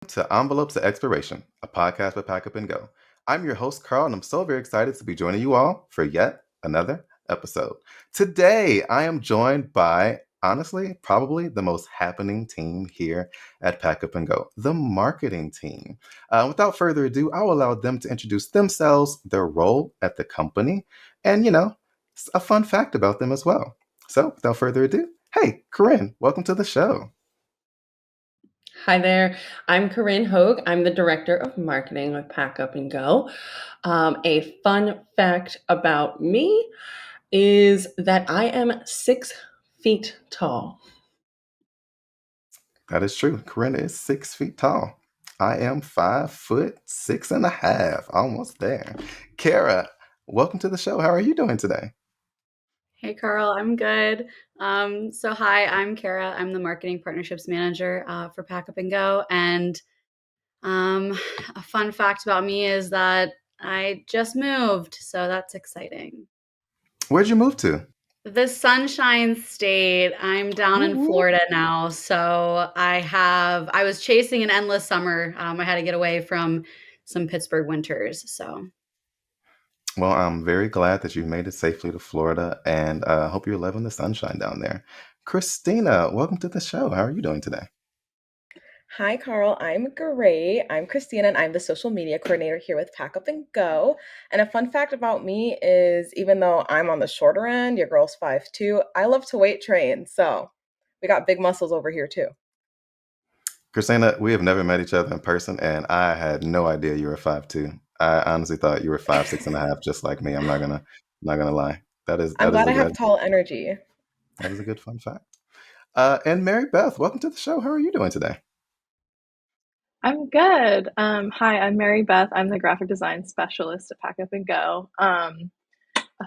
To Envelopes of Exploration, a podcast by Pack Up and Go. I'm your host, Carl, and I'm so very excited to be joining you all for yet another episode. Today, I am joined by, honestly, probably the most happening team here at Pack Up and Go, the marketing team. Without further ado, I'll allow them to introduce themselves, their role at the company, and, a fun fact about them as well. So, without further ado, hey, Corinne, welcome to the show. Hi there. I'm Corinne Hogue. I'm the Director of Marketing with Pack Up and Go. A fun fact about me is that I am 6 feet tall. That is true. Corinne is 6 feet tall. I am 5'6.5", almost there. Kara, welcome to the show. How are you doing today? Hey, Carl, I'm good. Hi, I'm Kara. I'm the Marketing Partnerships Manager for Pack Up and Go. And a fun fact about me is that I just moved, so that's exciting. Where'd you move to? The Sunshine State. I'm down in Florida now, so I was chasing an endless summer. I had to get away from some Pittsburgh winters, so. Well, I'm very glad that you made it safely to Florida, and I hope you're loving the sunshine down there. Christina, welcome to the show. How are you doing today? Hi, Carl. I'm great. I'm Christina, and I'm the social media coordinator here with Pack Up and Go. And a fun fact about me is even though I'm on the shorter end, your girl's 5'2", I love to weight train. So we got big muscles over here too. Christina, we have never met each other in person, and I had no idea you were 5'2". I honestly thought you were 5'6.5", just like me. I'm not gonna lie. I'm glad I have tall energy. That is a good fun fact. And Mary Beth, welcome to the show. How are you doing today? I'm good. Hi, I'm Mary Beth. I'm the graphic design specialist at Pack Up and Go. A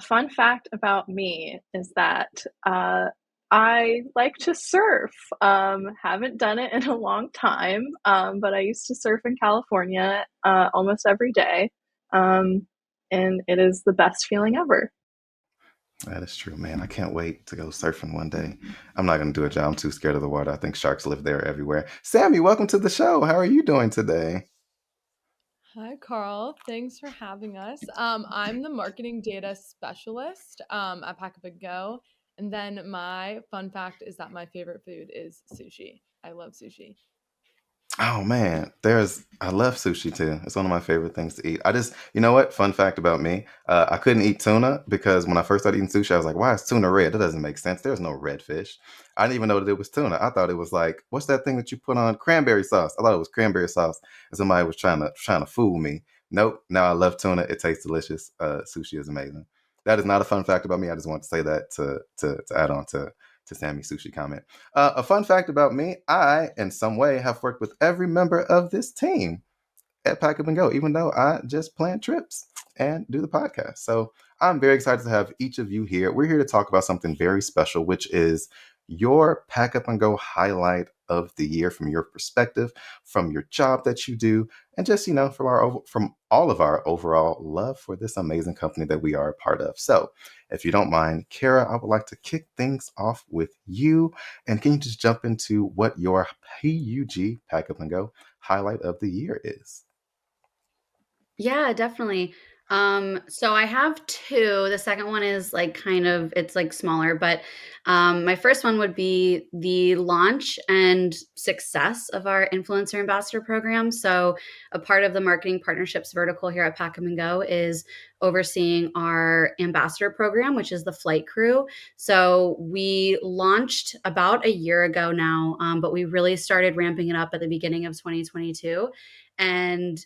fun fact about me is that I like to surf. Haven't done it in a long time, but I used to surf in California almost every day, and it is the best feeling ever. That is true, man. I can't wait to go surfing one day. I'm not going to do it, John. I'm too scared of the water. I think sharks live there everywhere. Sammy, welcome to the show. How are you doing today? Hi, Carl. Thanks for having us. I'm the marketing data specialist at Pack Up and Go. And then my fun fact is that my favorite food is sushi. I love sushi. Oh man, I love sushi too. It's one of my favorite things to eat. You know what? Fun fact about me: I couldn't eat tuna because when I first started eating sushi, I was like, "Why is tuna red? That doesn't make sense. There's no red fish." I didn't even know that it was tuna. I thought it was like, what's that thing that you put on cranberry sauce? I thought it was cranberry sauce, and somebody was trying to fool me. Nope. Now I love tuna. It tastes delicious. Sushi is amazing. That is not a fun fact about me. I just want to say that to add on to Sammy's sushi comment. A fun fact about me, I, in some way, have worked with every member of this team at Pack Up and Go, even though I just plan trips and do the podcast. So I'm very excited to have each of you here. We're here to talk about something very special, which is your Pack Up and Go highlight of the year from your perspective, from your job that you do, and just, from all of our overall love for this amazing company that we are a part of. So if you don't mind, Kara, I would like to kick things off with you. And can you just jump into what your PUG, Pack Up and Go, highlight of the year is? Yeah, definitely. So I have two. The second one is it's like smaller, but my first one would be the launch and success of our influencer ambassador program. So a part of the marketing partnerships vertical here at Pack 'em and Go is overseeing our ambassador program, which is the flight crew. So we launched about a year ago now, but we really started ramping it up at the beginning of 2022. And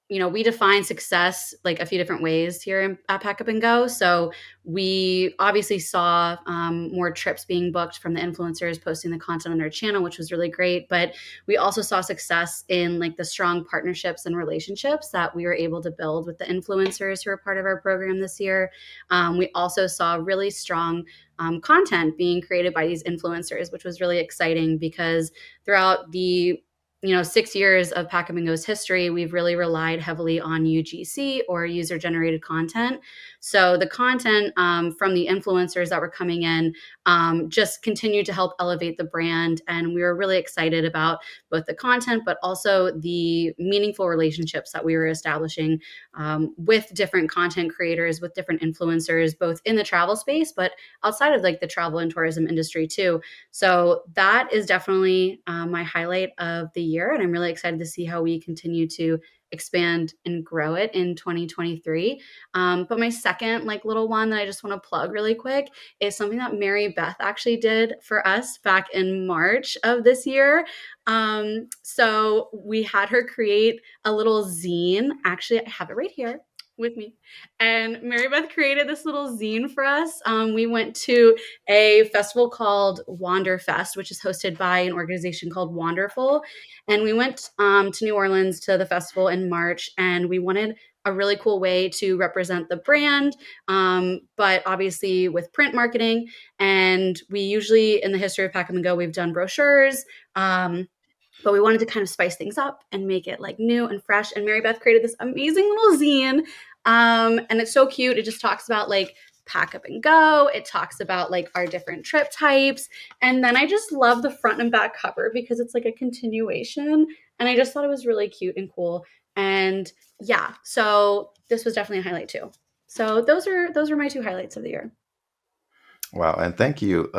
we define success like a few different ways here at Pack Up and Go. So we obviously saw more trips being booked from the influencers posting the content on their channel, which was really great. But we also saw success in like the strong partnerships and relationships that we were able to build with the influencers who are part of our program this year. We also saw really strong content being created by these influencers, which was really exciting because throughout the 6 years of Pack Up and Go's history, we've really relied heavily on UGC, or user generated content. So the content from the influencers that were coming in just continued to help elevate the brand. And we were really excited about both the content, but also the meaningful relationships that we were establishing with different content creators, with different influencers, both in the travel space, but outside of like the travel and tourism industry too. So that is definitely my highlight of the year. And I'm really excited to see how we continue to expand and grow it in 2023. But my second like little one that I just want to plug really quick is something that Mary Beth actually did for us back in March of this year. So we had her create a little zine. Actually, I have it right here with me. And Mary Beth created this little zine for us. We went to a festival called Wanderfest, which is hosted by an organization called Wanderful. And we went to New Orleans to the festival in March, and we wanted a really cool way to represent the brand, but obviously with print marketing. And we usually, in the history of Pack Up and Go, we've done brochures. But we wanted to kind of spice things up and make it like new and fresh. And Mary Beth created this amazing little zine. And it's so cute. It just talks about like Pack Up and Go. It talks about like our different trip types. And then I just love the front and back cover because it's like a continuation. And I just thought it was really cute and cool. And yeah, so this was definitely a highlight too. So those are my two highlights of the year. Wow, and thank you.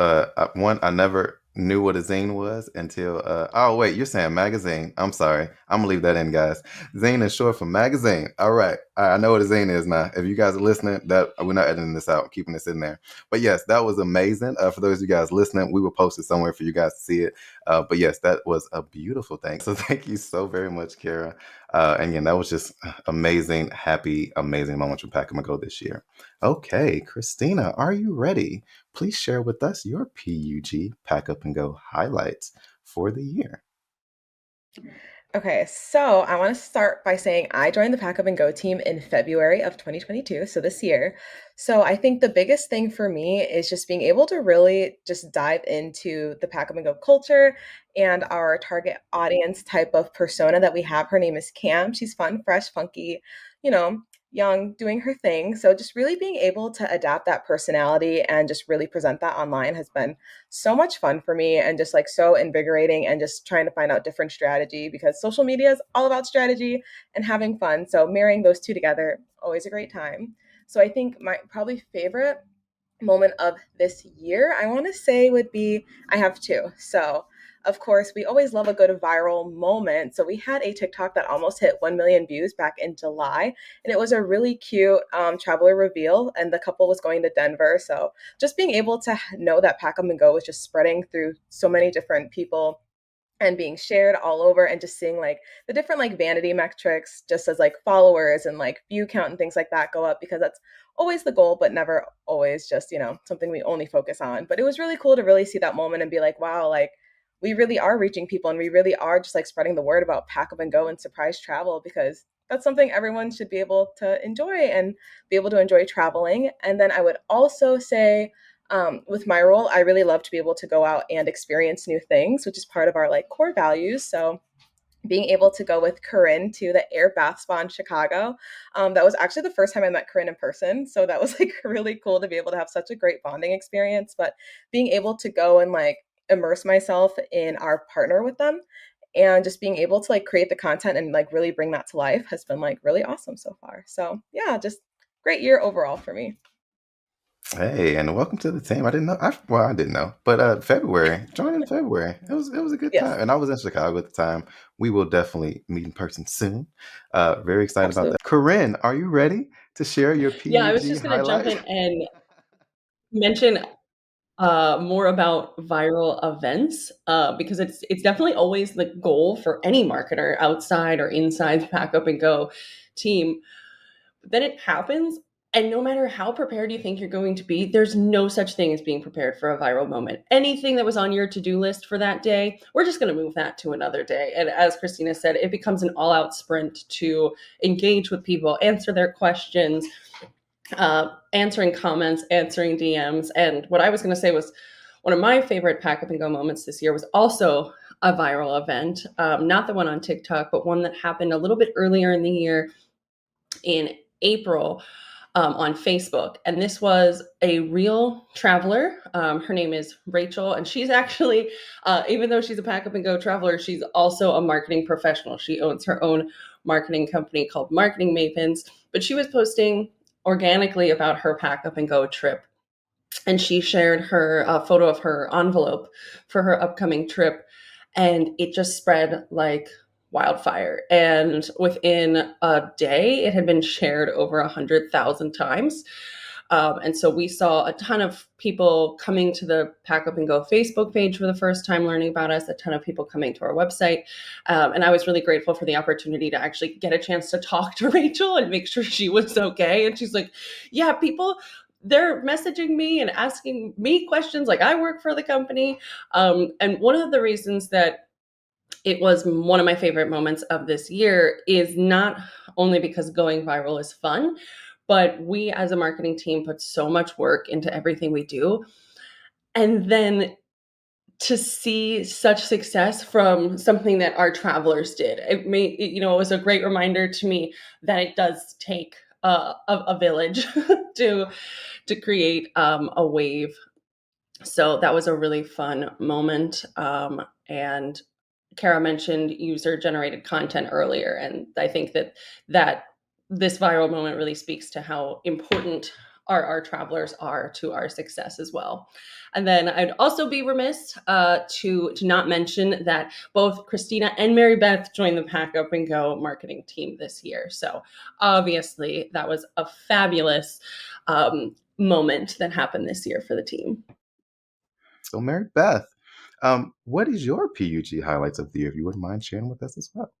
One, I never knew what a zine was until. Oh wait, you're saying magazine? I'm sorry. I'm gonna leave that in, guys. Zine is short for magazine. All right, I know what a zine is now. If you guys are listening, that we're not editing this out, keeping this in there. But yes, that was amazing. For those of you guys listening, we will post it somewhere for you guys to see it. But yes, that was a beautiful thing. So thank you so very much, Kara. And again, that was just amazing, happy, amazing moment for Pack Up and Go this year. Okay, Christina, are you ready? Please share with us your PUG Pack Up and Go highlights for the year. Okay, so I want to start by saying I joined the Pack Up and Go team in February of 2022, so this year. So I think the biggest thing for me is just being able to really just dive into the Pack Up and Go culture and our target audience type of persona that we have. Her name is Cam. She's fun, fresh, funky, you know, young, doing her thing. So just really being able to adapt that personality and just really present that online has been so much fun for me and just like so invigorating and just trying to find out different strategy because social media is all about strategy and having fun. So marrying those two together, always a great time. So I think my probably favorite moment of this year, I want to say would be I have two. So, of course, we always love a good viral moment. So, we had a TikTok that almost hit 1 million views back in July, and it was a really cute traveler reveal, and the couple was going to Denver. So, just being able to know that Pack Up and Go was just spreading through so many different people and being shared all over and just seeing like the different like vanity metrics just as like followers and like view count and things like that go up because that's always the goal but never always just something we only focus on. But it was really cool to really see that moment and be like, wow, like we really are reaching people and we really are just like spreading the word about Pack Up and Go and surprise travel because that's something everyone should be able to enjoy and be able to enjoy traveling. And then I would also say with my role, I really love to be able to go out and experience new things, which is part of our like core values. So being able to go with Corinne to the Air Bath Spa in Chicago, that was actually the first time I met Corinne in person. So that was like really cool to be able to have such a great bonding experience. But being able to go and like immerse myself in our partner with them and just being able to like create the content and like really bring that to life has been like really awesome so far. So yeah, just great year overall for me. Hey, and welcome to the team. I didn't know. I didn't know, but February, joined in February. It was a good Yes, time, and I was in Chicago at the time. We will definitely meet in person soon. Very excited about Absolutely. that. Corinne, are you ready to share your Yeah, I was PUG just going to jump highlight? in and mention more about viral events because it's definitely always the goal for any marketer outside or inside the Pack Up and Go team. But then it happens, and no matter how prepared you think you're going to be, there's no such thing as being prepared for a viral moment. Anything that was on your to-do list for that day, we're just going to move that to another day. And as Christina said, it becomes an all-out sprint to engage with people, answer their questions, answering comments, answering DMs. And what I was going to say was one of my favorite Pack Up and Go moments this year was also a viral event, not the one on TikTok, but one that happened a little bit earlier in the year in April, on Facebook. And this was a real traveler. Her name is Rachel, and she's actually, even though she's a pack up and go traveler, she's also a marketing professional. She owns her own marketing company called Marketing Mavens, but she was posting organically about her pack up and go trip. And she shared her photo of her envelope for her upcoming trip, and it just spread like wildfire. And within a day, it had been shared over 100,000 times. And so we saw a ton of people coming to the Pack Up and Go Facebook page for the first time, learning about us, a ton of people coming to our website. And I was really grateful for the opportunity to actually get a chance to talk to Rachel and make sure she was okay. And she's like, yeah, people, they're messaging me and asking me questions like I work for the company. And one of the reasons that it was one of my favorite moments of this year is not only because going viral is fun, but we as a marketing team put so much work into everything we do. And then to see such success from something that our travelers did, it was a great reminder to me that it does take a village to create a wave. So that was a really fun moment. And Kara mentioned user generated content earlier, and I think that this viral moment really speaks to how important our travelers are to our success as well. And then I'd also be remiss to not mention that both Christina and Mary Beth joined the Pack Up and Go marketing team this year. So obviously that was a fabulous moment that happened this year for the team. So, Mary Beth, what is your PUG highlights of the year? If you wouldn't mind sharing with us as well.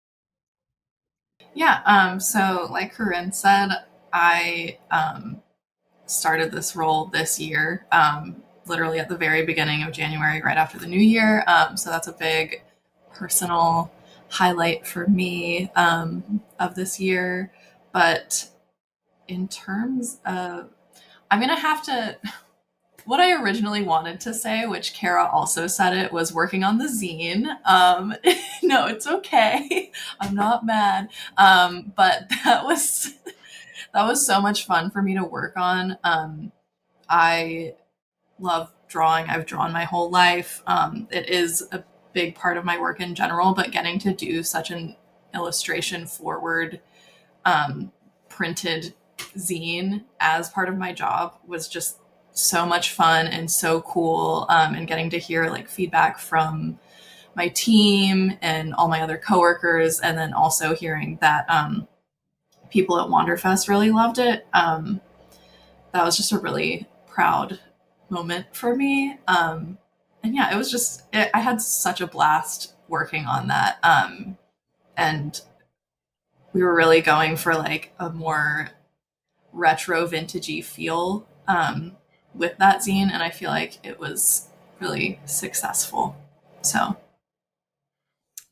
Yeah, so like Corinne said, I started this role this year, literally at the very beginning of January, right after the new year. So that's a big personal highlight for me of this year. But in terms of, I'm going to have to, what I originally wanted to say, which Kara also said it, was working on the zine. No, it's okay. I'm not mad. But that was so much fun for me to work on. I love drawing. I've drawn my whole life. It is a big part of my work in general, but getting to do such an illustration forward printed zine as part of my job was just so much fun and so cool. And getting to hear like feedback from my team and all my other coworkers, and then also hearing that people at Wanderfest really loved it. That was just a really proud moment for me. And yeah, it was just, I had such a blast working on that. And we were really going for like a more retro vintagey feel with that zine. And I feel like it was really successful. So.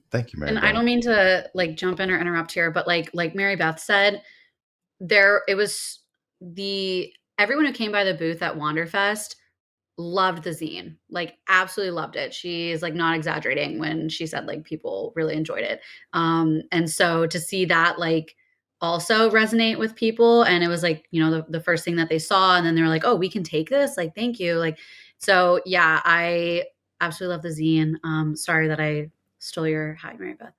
Thank you, Mary And Beth. I don't mean to like jump in or interrupt here, but like Mary Beth said, it was everyone who came by the booth at Wanderfest loved the zine, like absolutely loved it. She's like not exaggerating when she said like people really enjoyed it. And so to see that like also resonate with people, and it was like, the first thing that they saw, and then they were like, oh, we can take this, like thank you. Like, so yeah, I absolutely love the zine. Sorry that I stole your hi, Mary Beth.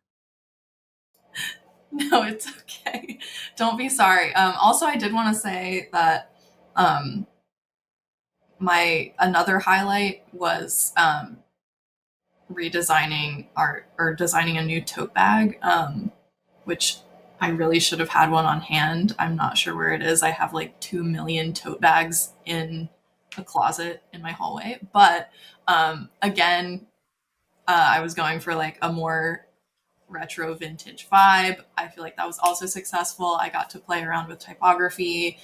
No, it's okay. Don't be sorry. Also, I did want to say that my another highlight was redesigning designing a new tote bag, which I really should have had one on hand. I'm not sure where it is. I have like 2 million tote bags in a closet in my hallway. But again, I was going for like a more retro vintage vibe. I feel like that was also successful. I got to play around with typography,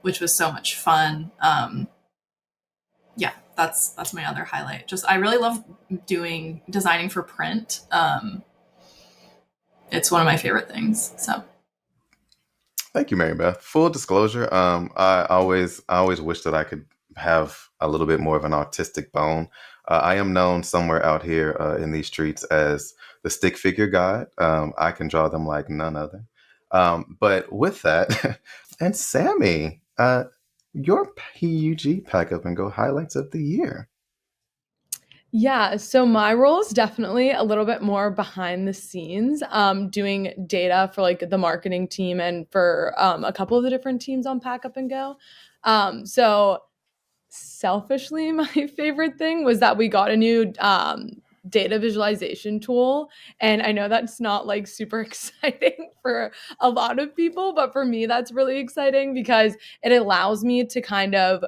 which was so much fun. Yeah, that's my other highlight. Just I really love designing for print. It's one of my favorite things. So Thank you, Mary Beth. Full disclosure, I always wish that I could have a little bit more of an artistic bone. I am known somewhere out here in these streets as the stick figure god. I can draw them like none other. But with that, and Sammy, your PUG Pack Up and Go highlights of the year. Yeah, so my role is definitely a little bit more behind the scenes, doing data for like the marketing team and for a couple of the different teams on Pack Up and Go. So selfishly, my favorite thing was that we got a new data visualization tool. And I know that's not like super exciting for a lot of people, but for me, that's really exciting because it allows me to kind of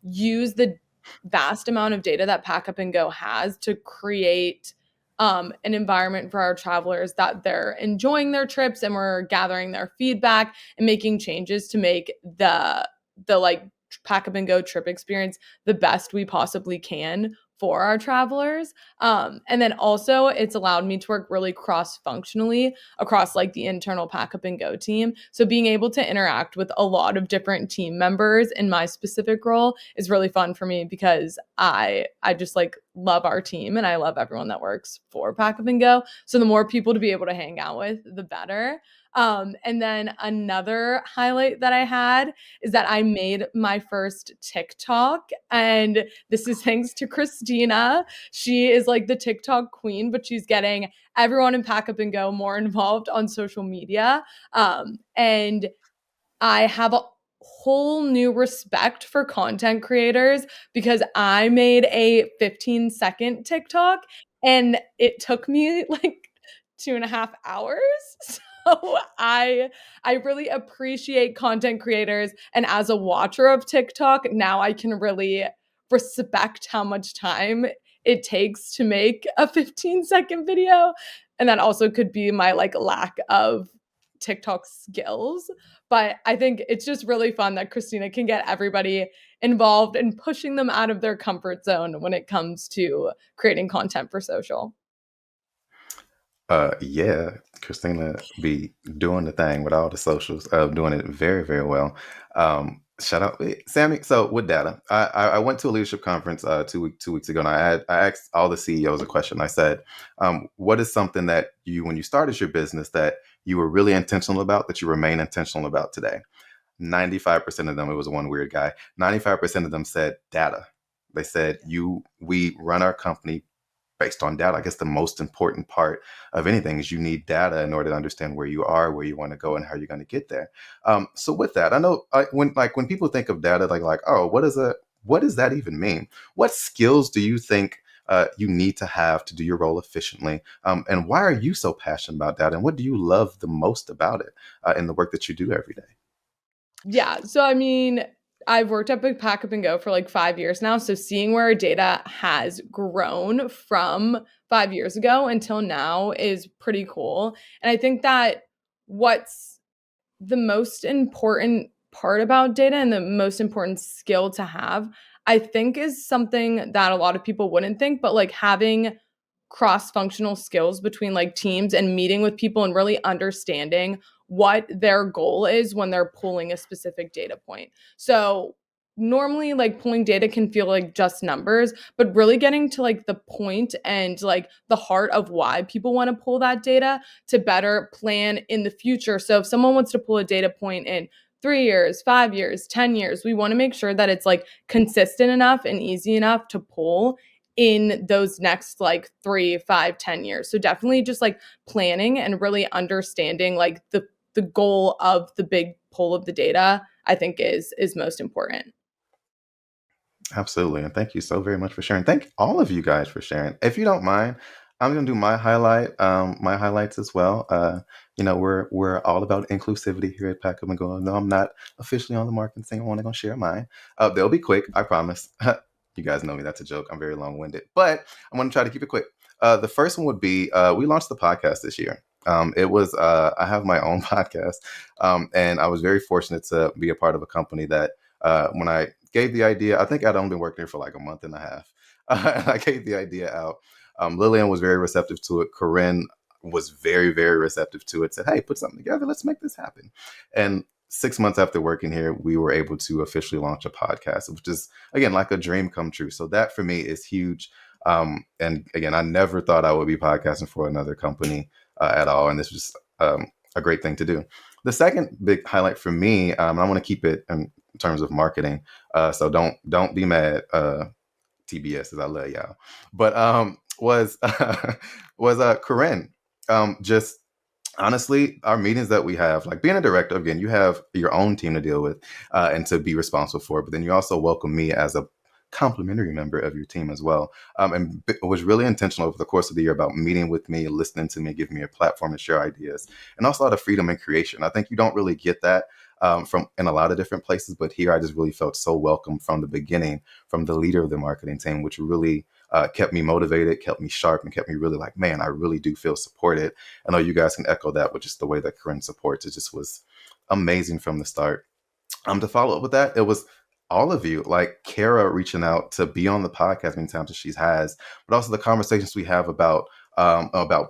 use the vast amount of data that Pack Up and Go has to create an environment for our travelers that they're enjoying their trips, and we're gathering their feedback and making changes to make the like Pack Up and Go trip experience the best we possibly can for our travelers. And then also it's allowed me to work really cross functionally across like the internal Pack Up and Go team. So being able to interact with a lot of different team members in my specific role is really fun for me because I just like love our team and I love everyone that works for Pack Up and Go. So the more people to be able to hang out with, the better. And then another highlight that I had is that I made my first TikTok, and this is thanks to Christina. She is like the TikTok queen, but she's getting everyone in Pack Up and Go more involved on social media. And I have a whole new respect for content creators because I made a 15-second TikTok and it took me like 2.5 hours. So I really appreciate content creators. And as a watcher of TikTok, now I can really respect how much time it takes to make a 15-second video. And that also could be my like lack of TikTok skills. But I think it's just really fun that Christina can get everybody involved and pushing them out of their comfort zone when it comes to creating content for social. Yeah, Christina be doing the thing with all the socials, doing it very, very well. Shout out, Sammy. So with data, I went to a leadership conference 2 weeks ago, and I asked all the CEOs a question. I said, "What is something that you, when you started your business, that you were really intentional about, that you remain intentional about today?" 95% of them, it was one weird guy. 95% of them said data. They said, we run our company based on data. I guess the most important part of anything is you need data in order to understand where you are, where you want to go, and how you're going to get there. So with that, I know when people think of data, like, oh, what does that even mean? What skills do you think you need to have to do your role efficiently? And why are you so passionate about data? And what do you love the most about it in the work that you do every day? Yeah. So, I mean, I've worked at Big Pack Up and Go for like 5 years now. So, seeing where our data has grown from 5 years ago until now is pretty cool. And I think that what's the most important part about data and the most important skill to have, I think, is something that a lot of people wouldn't think, but like having cross-functional skills between like teams and meeting with people and really understanding what their goal is when they're pulling a specific data point. So normally like pulling data can feel like just numbers, but really getting to like the point and like the heart of why people want to pull that data to better plan in the future. So if someone wants to pull a data point in 3 years, 5 years, 10 years, we want to make sure that it's like consistent enough and easy enough to pull in those next like 3, 5, 10 years. So definitely just like planning and really understanding like the goal of the big pull of the data, I think is most important. Absolutely. And thank you so very much for sharing. Thank all of you guys for sharing. If you don't mind, I'm gonna do my highlights as well. We're all about inclusivity here at Pack Up and Go. No, I'm not officially on the marketing thing. I'm only gonna share mine. They'll be quick, I promise. You guys know me, that's a joke. I'm very long-winded. But I'm gonna try to keep it quick. The first one would be we launched the podcast this year. It was I have my own podcast. And I was very fortunate to be a part of a company that when I gave the idea, I think I'd only been working here for like a month and a half. And I gave the idea out. Lillian was very receptive to it. Corinne was very, very receptive to it. Said, "Hey, put something together. Let's make this happen." And 6 months after working here, we were able to officially launch a podcast, which is, again, like a dream come true. So that for me is huge. And again, I never thought I would be podcasting for another company at all. And this was just a great thing to do. The second big highlight for me, I want to keep it in terms of marketing. So don't be mad, TBS, as I love y'all. But was Corinne. Just honestly, our meetings that we have, like being a director, again, you have your own team to deal with and to be responsible for. But then you also welcome me as a complimentary member of your team as well. And it was really intentional over the course of the year about meeting with me, listening to me, giving me a platform to share ideas, and also a lot of freedom in creation. I think you don't really get that from in a lot of different places, but here I just really felt so welcome from the beginning, from the leader of the marketing team, which really kept me motivated, kept me sharp, and kept me really like, man, I really do feel supported. I know you guys can echo that with just the way that Corinne supports. It just was amazing from the start. To follow up with that, it was all of you, like Kara reaching out to be on the podcast many times as she has, but also the conversations we have about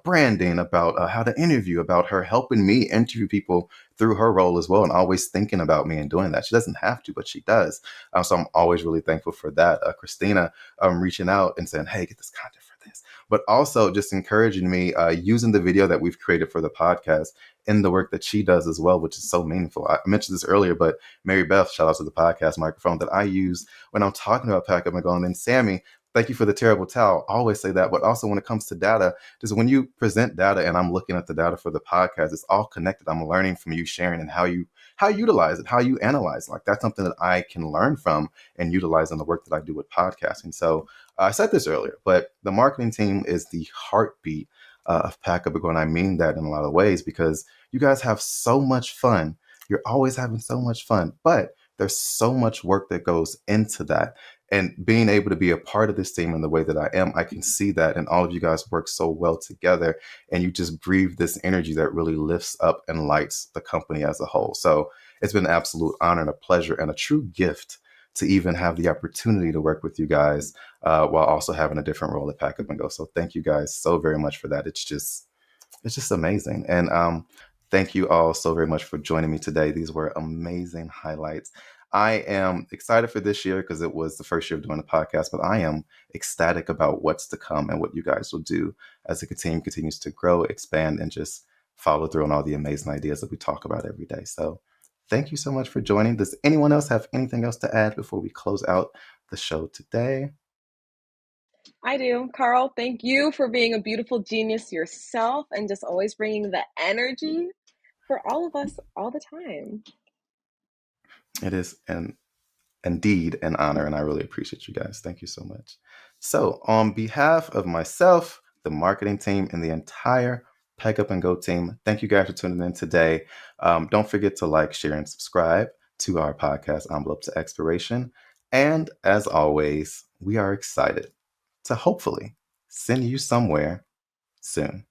branding, about how to interview, about her helping me interview people through her role as well, and always thinking about me and doing that. She doesn't have to, but she does. So I'm always really thankful for that. Christina reaching out and saying, "Hey, get this content for this," but also just encouraging me using the video that we've created for the podcast in the work that she does as well, which is so meaningful. I mentioned this earlier, but Mary Beth, shout out to the podcast microphone that I use when I'm talking about Pack Up and Go. And then Sammy, thank you for the terrible towel. I always say that. But also when it comes to data, just when you present data and I'm looking at the data for the podcast, it's all connected. I'm learning from you sharing and how you utilize it, how you analyze. Like that's something that I can learn from and utilize in the work that I do with podcasting. So I said this earlier, but the marketing team is the heartbeat of Pack Up and Go. And I mean that in a lot of ways because you guys have so much fun. You're always having so much fun, but there's so much work that goes into that. And being able to be a part of this team in the way that I am, I can see that. And all of you guys work so well together. And you just breathe this energy that really lifts up and lights the company as a whole. So it's been an absolute honor and a pleasure and a true gift to even have the opportunity to work with you guys while also having a different role at Pack Up and Go. So thank you guys so very much for that. It's just amazing. And thank you all so very much for joining me today. These were amazing highlights. I am excited for this year because it was the first year of doing the podcast, but I am ecstatic about what's to come and what you guys will do as the team continues to grow, expand, and just follow through on all the amazing ideas that we talk about every day. So thank you so much for joining. Does anyone else have anything else to add before we close out the show today? I do. Carl, thank you for being a beautiful genius yourself and just always bringing the energy for all of us all the time. It is indeed an honor, and I really appreciate you guys. Thank you so much. So on behalf of myself, the marketing team, and the entire Pack Up and Go team, thank you guys for tuning in today. Don't forget to like, share, and subscribe to our podcast, Envelope to Expiration. And as always, we are excited to hopefully send you somewhere soon.